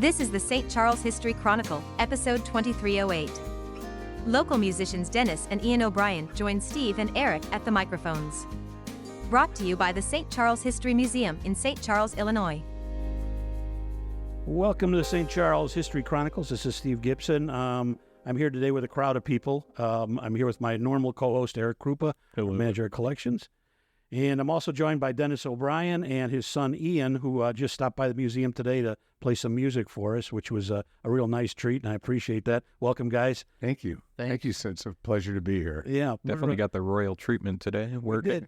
This is the St. Charles History Chronicle, episode 2308. Local musicians Dennis and Ian O'Brien join Steve and Eric at the microphones. Brought to you by the St. Charles History Museum in St. Charles, Illinois. Welcome to the St. Charles History Chronicles. This is Steve Gibson. I'm here today with a crowd of people. I'm here with my normal co-host, Eric Krupa, manager of collections. And I'm also joined by Dennis O'Brien and his son, Ian, who just stopped by the museum today to play some music for us, which was a real nice treat, and I appreciate that. Welcome, guys. Thank you. Thank you. It's a pleasure to be here. Yeah. Definitely got the royal treatment today.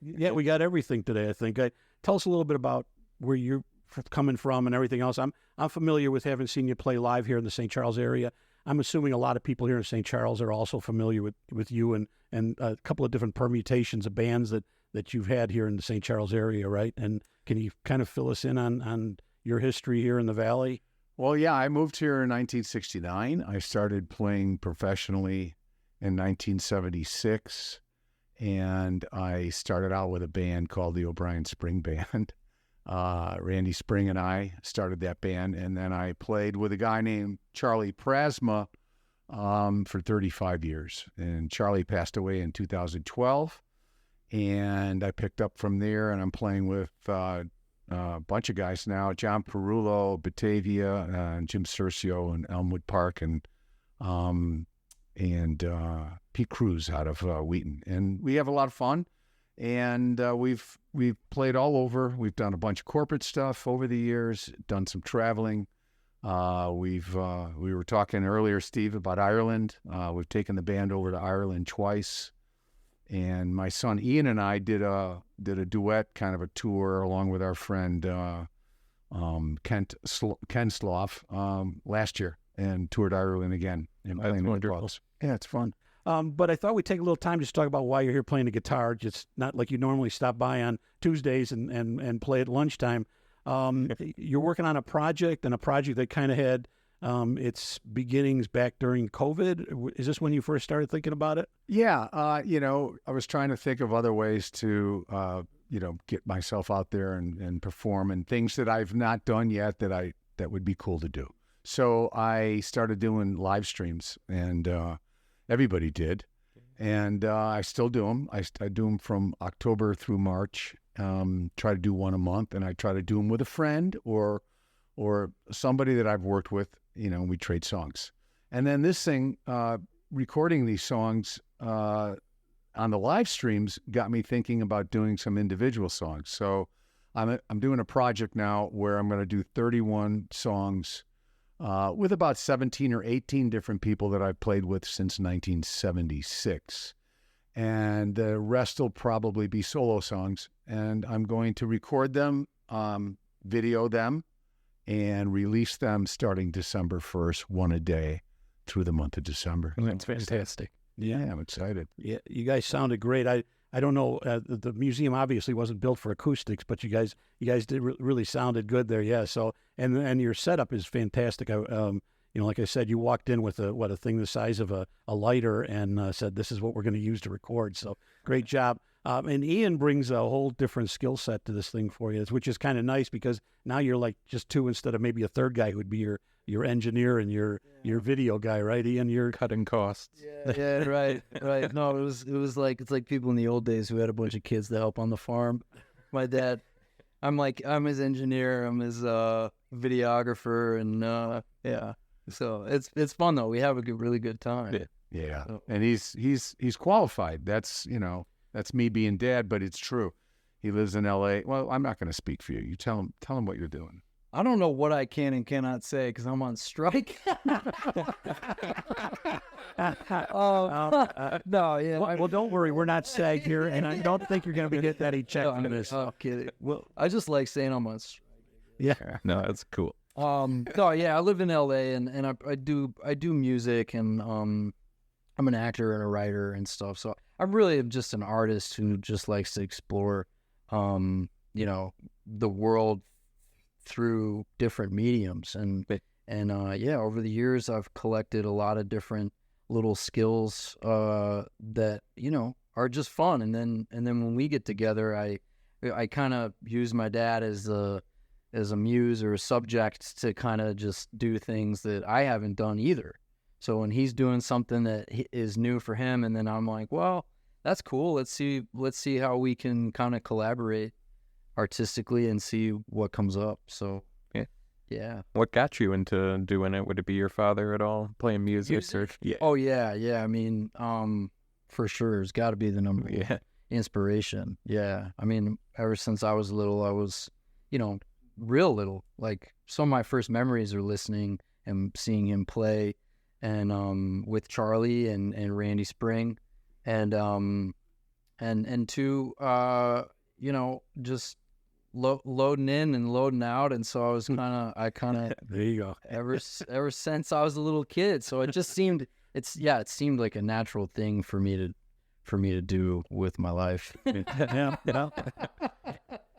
Yeah, we got everything today, I think. Tell us a little bit about where you're coming from and everything else. I'm familiar with having seen you play live here in the St. Charles area. I'm assuming a lot of people here in St. Charles are also familiar with you and a couple of different permutations of bands that you've had here in the St. Charles area, right? And can you kind of fill us in on your history here in the Valley? Well, yeah, I moved here in 1969. I started playing professionally in 1976, and I started out with a band called the O'Brien Spring Band. Randy Spring and I started that band, and then I played with a guy named Charlie Prasma for 35 years. And Charlie passed away in 2012, and I picked up from there, and I'm playing with a bunch of guys now: John Perullo, Batavia, and Jim Cercio in Elmwood Park, and Pete Cruz out of Wheaton. And we have a lot of fun. And we've played all over. We've done a bunch of corporate stuff over the years, done some traveling. We were talking earlier, Steve, about Ireland. We've taken the band over to Ireland twice. And my son Ian and I did a duet kind of a tour along with our friend Ken Sloff last year, and toured Ireland again. And That's wonderful. Yeah, it's fun. But I thought we'd take a little time just to talk about why you're here playing the guitar. Just not like you normally stop by on Tuesdays and play at lunchtime. You're working on a project that kind of had its beginnings back during COVID. Is this when you first started thinking about it? Yeah, I was trying to think of other ways to, get myself out there and perform, and things that I've not done yet that would be cool to do. So I started doing live streams, and everybody did, and I still do them. I do them from October through March. Try to do one a month, and I try to do them with a friend or somebody that I've worked with. We trade songs, and then this thing, recording these songs on the live streams, got me thinking about doing some individual songs. So I'm doing a project now where I'm going to do 31 songs. With about 17 or 18 different people that I've played with since 1976. And the rest will probably be solo songs. And I'm going to record them, video them, and release them starting December 1st, one a day through the month of December. That's fantastic. Yeah, I'm excited. Yeah, you guys sounded great. I don't know. The museum obviously wasn't built for acoustics, but you guys did really sounded good there. Yeah. So and your setup is fantastic. Like I said, you walked in with a thing the size of a lighter and said, "This is what we're going to use to record." So great job. And Ian brings a whole different skill set to this thing for you, which is kind of nice because now you're like just two instead of maybe a third guy who would be your engineer and your video guy, right, Ian? You're cutting costs. Yeah, right. No, it's like people in the old days who had a bunch of kids to help on the farm. My dad, I'm his engineer, I'm his videographer, and yeah. So it's fun though. We have a really good time. Yeah. And he's qualified. That's me being dad, but it's true. He lives in L.A. Well, I'm not going to speak for you. You tell him what you're doing. I don't know what I can and cannot say because I'm on strike. No, yeah. Well, don't worry. We're not SAG here, and I don't think you're going to be getting any check from this. I'm kidding. Well, I just like saying I'm on strike. Yeah. No, that's cool. No, yeah. I live in L.A. and I do music, and I'm an actor and a writer and stuff. So I really am just an artist who just likes to explore, the world through different mediums, and over the years I've collected a lot of different little skills that are just fun, and then when we get together, I kind of use my dad as the as a muse or a subject to kind of just do things that I haven't done either. So when he's doing something that is new for him, and then I'm like, well, that's cool. Let's see how we can kind of collaborate artistically and see what comes up. So yeah. What got you into doing it? Would it be your father at all, playing music? Or, yeah. Oh yeah. I mean, for sure, it's got to be the number one inspiration. Yeah. I mean, ever since I was little, I was, real little. Like some of my first memories are listening and seeing him play, and with Charlie and Randy Spring, and two, just loading in and loading out, and so I was kind of there you go. ever since I was a little kid. So it just seemed it seemed like a natural thing for me to do with my life. Yeah.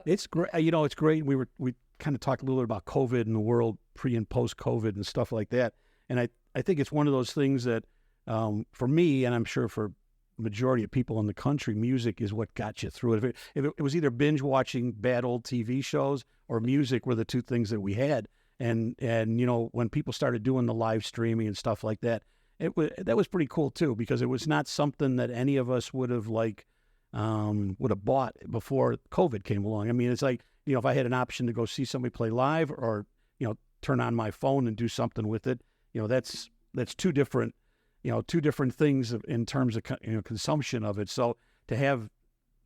It's great. It's great. We kind of talked a little bit about COVID and the world pre and post COVID and stuff like that. And I think it's one of those things that for me, and I'm sure for majority of people in the country, music is what got you through it. If it was either binge watching bad old TV shows or music were the two things that we had. And when people started doing the live streaming and stuff like that, that was pretty cool too, because it was not something that any of us would have bought before COVID came along. I mean, it's like, if I had an option to go see somebody play live or, turn on my phone and do something with it, that's two different things in terms of consumption of it. So to have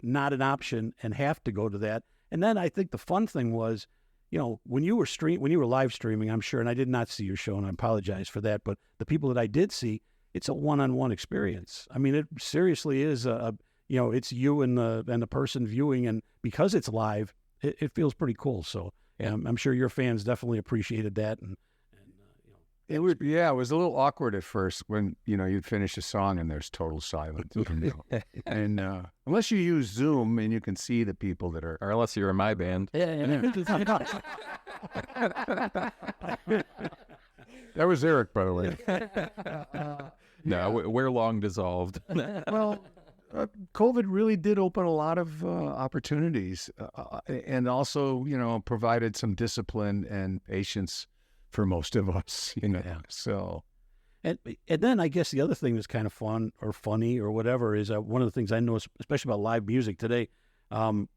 not an option and have to go to that. And then I think the fun thing was, when you were live streaming, I'm sure, and I did not see your show, and I apologize for that, but the people that I did see, it's a one-on-one experience. I mean, it seriously is it's you and the person viewing, and because it's live, it feels pretty cool. So I'm sure your fans definitely appreciated that. It was a little awkward at first when, you'd finish a song and there's total silence. And unless you use Zoom and you can see the people that are... Or unless you're in my band. That was Eric, by the way. No, we're long dissolved. Well, COVID really did open a lot of opportunities and also, provided some discipline and patience for most of us, So, and then I guess the other thing that's kind of fun or funny or whatever is one of the things I noticed, especially about live music today, the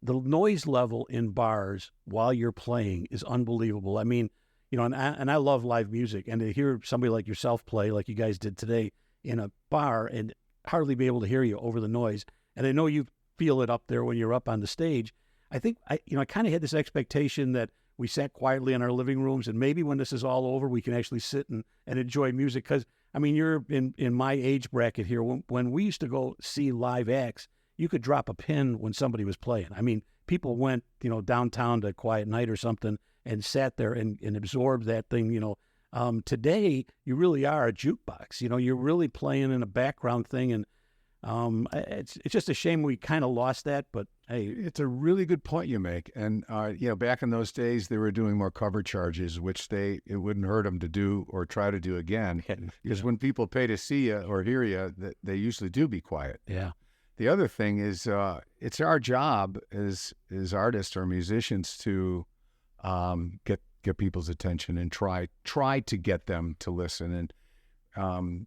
noise level in bars while you're playing is unbelievable. I mean, and I love live music, and to hear somebody like yourself play like you guys did today in a bar and hardly be able to hear you over the noise, and I know you feel it up there when you're up on the stage. I think I kind of had this expectation that we sat quietly in our living rooms, and maybe when this is all over, we can actually sit and enjoy music. Because, I mean, you're in my age bracket here. When we used to go see live acts, you could drop a pin when somebody was playing. I mean, people went, downtown to Quiet Night or something and sat there and absorbed that thing, Today, you really are a jukebox. You're really playing in a background thing, and it's just a shame we kind of lost that, but hey, it's a really good point you make. And back in those days, they were doing more cover charges, which it wouldn't hurt them to do or try to do again, because when people pay to see you or hear you, they usually do be quiet. Yeah. The other thing is, it's our job as artists or musicians to get people's attention and try to get them to listen. And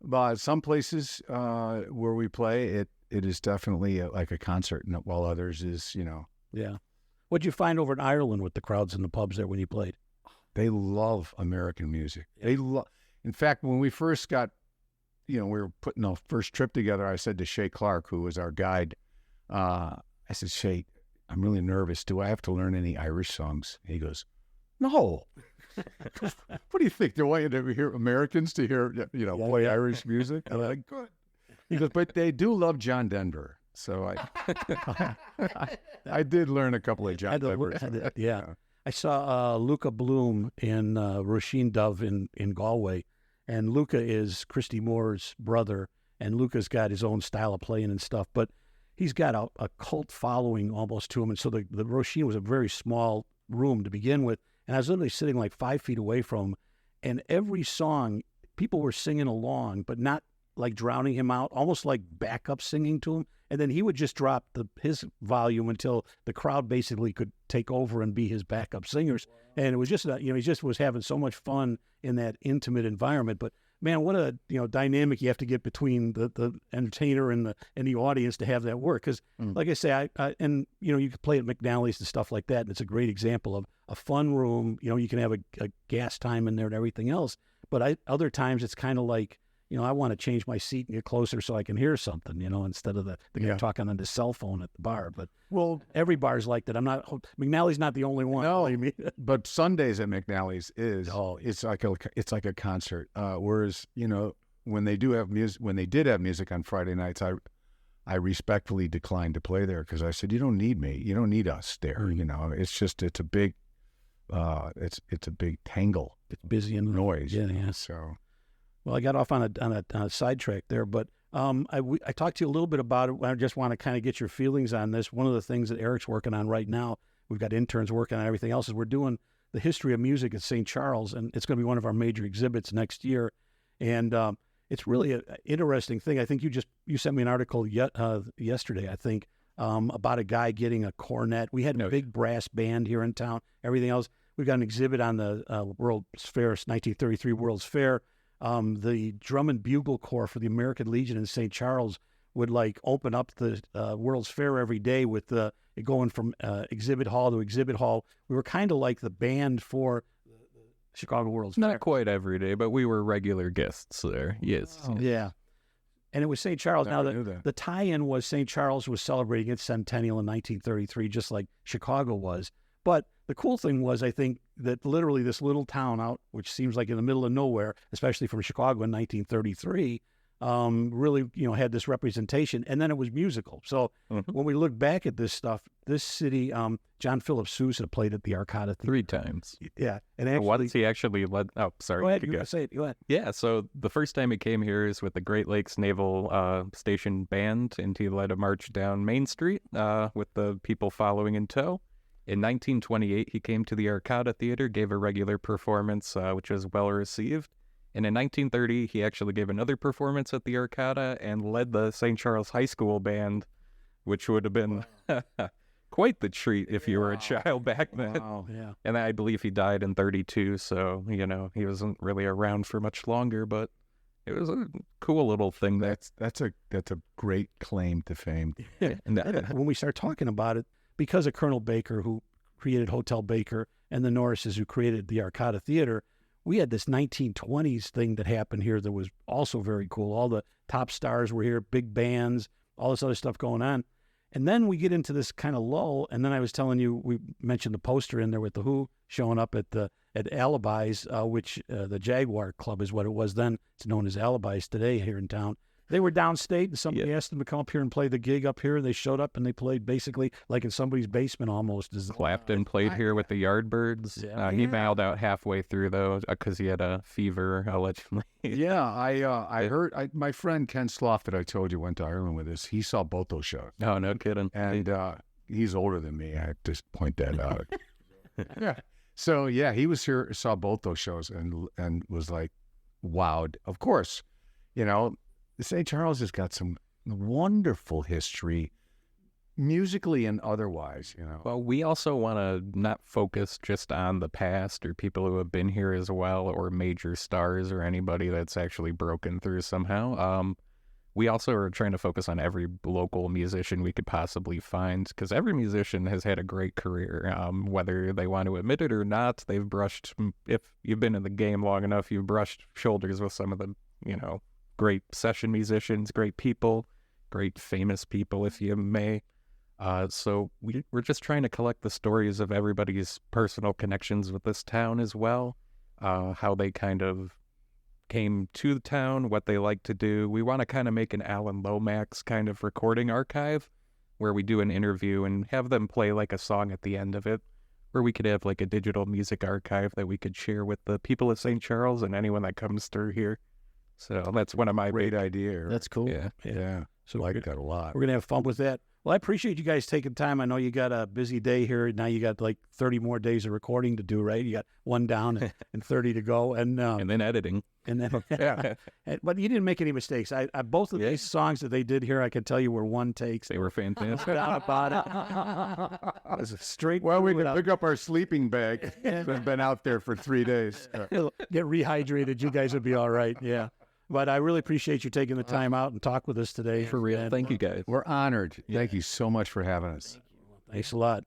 but some places where we play, it is definitely like a concert, while others is, Yeah. What'd you find over in Ireland with the crowds in the pubs there when you played? They love American music. In fact, when we first got, we were putting our first trip together, I said to Shay Clark, who was our guide, I said, Shay, I'm really nervous. Do I have to learn any Irish songs? And he goes, no. What do you think? Do I want you to hear Americans to hear, play Irish music? I'm like, good. He goes, but they do love John Denver. So I did learn a couple of John Denver. Yeah. I saw Luca Bloom and Roisin Dove in Galway. And Luca is Christy Moore's brother. And Luca's got his own style of playing and stuff. But he's got a cult following almost to him. And so the Roisin was a very small room to begin with. And I was literally sitting like 5 feet away from him. And every song, people were singing along, but not like drowning him out, almost like backup singing to him. and then he would just drop his volume until the crowd basically could take over and be his backup singers. And it was just, he just was having so much fun in that intimate environment. But man, what a dynamic you have to get between the entertainer and the audience to have that work. Because, like I say, you can play at McNally's and stuff like that, and it's a great example of a fun room. You can have a gas time in there and everything else. But other times it's kind of like, I want to change my seat and get closer so I can hear something, instead of the guy talking on his cell phone at the bar. But every bar's like that. McNally's not the only one. No, but Sundays at McNally's it's like a concert. Whereas when they did have music on Friday nights, I respectfully declined to play there because I said, you don't need me, you don't need us there. It's a big tangle. It's busy and noise. Yeah. So. Well, I got off on a sidetrack there, but I talked to you a little bit about it. I just want to kind of get your feelings on this. One of the things that Eric's working on right now, we've got interns working on everything else, is we're doing the history of music at St. Charles, and it's going to be one of our major exhibits next year. And it's really an interesting thing. I think you sent me an article yesterday, I think, about a guy getting a cornet. We had a big brass band here in town, everything else. We've got an exhibit on the World's Fair, 1933 World's Fair. The Drum and Bugle Corps for the American Legion in St. Charles would open up the World's Fair every day with it going from exhibit hall to exhibit hall. We were kind of like the band for the Chicago World's Fair. Not quite every day, but we were regular guests there. Yes. Oh. Yeah. And it was St. Charles. Now, the tie-in was St. Charles was celebrating its centennial in 1933, just like Chicago was. But the cool thing was, I think, that literally this little town out, which seems like in the middle of nowhere, especially from Chicago in 1933, really, had this representation. And then it was musical. So when we look back at this stuff, this city, John Philip Sousa played at the Arcada 3 times. Yeah. And actually, once he actually led, sorry. Go ahead, Go ahead. Yeah, so the first time he came here is with the Great Lakes Naval Station Band, and he led a march down Main Street with the people following in tow. In 1928, he came to the Arcada Theater, gave a regular performance, which was well received. And in 1930, he actually gave another performance at the Arcada and led the St. Charles High School Band, which would have been quite the treat if you were a child back then. Wow, yeah. And I believe he died in 32, so, he wasn't really around for much longer, but it was a cool little thing. That's a great claim to fame. And when we start talking about it, because of Colonel Baker, who created Hotel Baker, and the Norrises, who created the Arcada Theater, we had this 1920s thing that happened here that was also very cool. All the top stars were here, big bands, all this other stuff going on. And then we get into this kind of lull, and then I was telling you, we mentioned the poster in there with the Who showing up at Alibis, which the Jaguar Club is what it was then. It's known as Alibis today here in town. They were downstate, and somebody asked them to come up here and play the gig up here. They showed up, and they played basically like in somebody's basement almost. Clapton played here with the Yardbirds. He bowed out halfway through, though, because he had a fever, allegedly. Yeah, I heard my friend Ken Slough that I told you went to Ireland with us. He saw both those shows. Oh, no kidding. And he's older than me. I have to point that out. Yeah. So, yeah, he was here, saw both those shows, and was like, wowed. Of course, St. Charles has got some wonderful history, musically and otherwise, Well, we also want to not focus just on the past or people who have been here as well, or major stars or anybody that's actually broken through somehow. We also are trying to focus on every local musician we could possibly find, because every musician has had a great career, whether they want to admit it or not. They've brushed, if you've been in the game long enough, you've brushed shoulders with some of the, great session musicians, great people, great famous people, if you may. So we're just trying to collect the stories of everybody's personal connections with this town as well, how they kind of came to the town, what they like to do. We want to kind of make an Alan Lomax kind of recording archive where we do an interview and have them play like a song at the end of it, where we could have like a digital music archive that we could share with the people of St. Charles and anyone that comes through here. So that's one of my great idea. That's cool. Yeah. So I like that a lot. We're going to have fun with that. Well, I appreciate you guys taking time. I know you got a busy day here. Now you got like 30 more days of recording to do, right? You got one down and 30 to go. And then editing. And then, but you didn't make any mistakes. I both of these songs that they did here, I can tell you were one takes. They were fantastic. Down about it. It was a straight. Well, we can pick up our sleeping bag. We've been out there for 3 days. Get rehydrated. You guys will be all right. Yeah. But I really appreciate you taking the time out and talk with us today. For real. Thank you, guys. We're honored. Thank you so much for having us. Thanks a lot.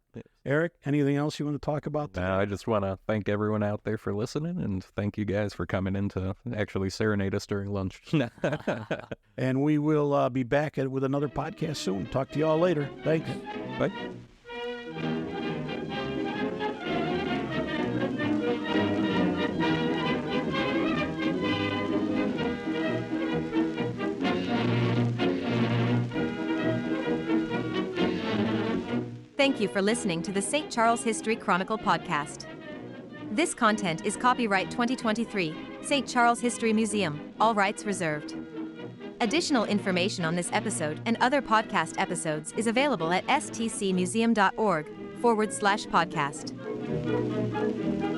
Eric, anything else you want to talk about today? I just want to thank everyone out there for listening, and thank you guys for coming in to actually serenade us during lunch. And we will be back with another podcast soon. Talk to you all later. Thanks. Bye. Thank you for listening to the St. Charles History Chronicle podcast. This content is copyright 2023, St. Charles History Museum, all rights reserved. Additional information on this episode and other podcast episodes is available at stcmuseum.org/podcast.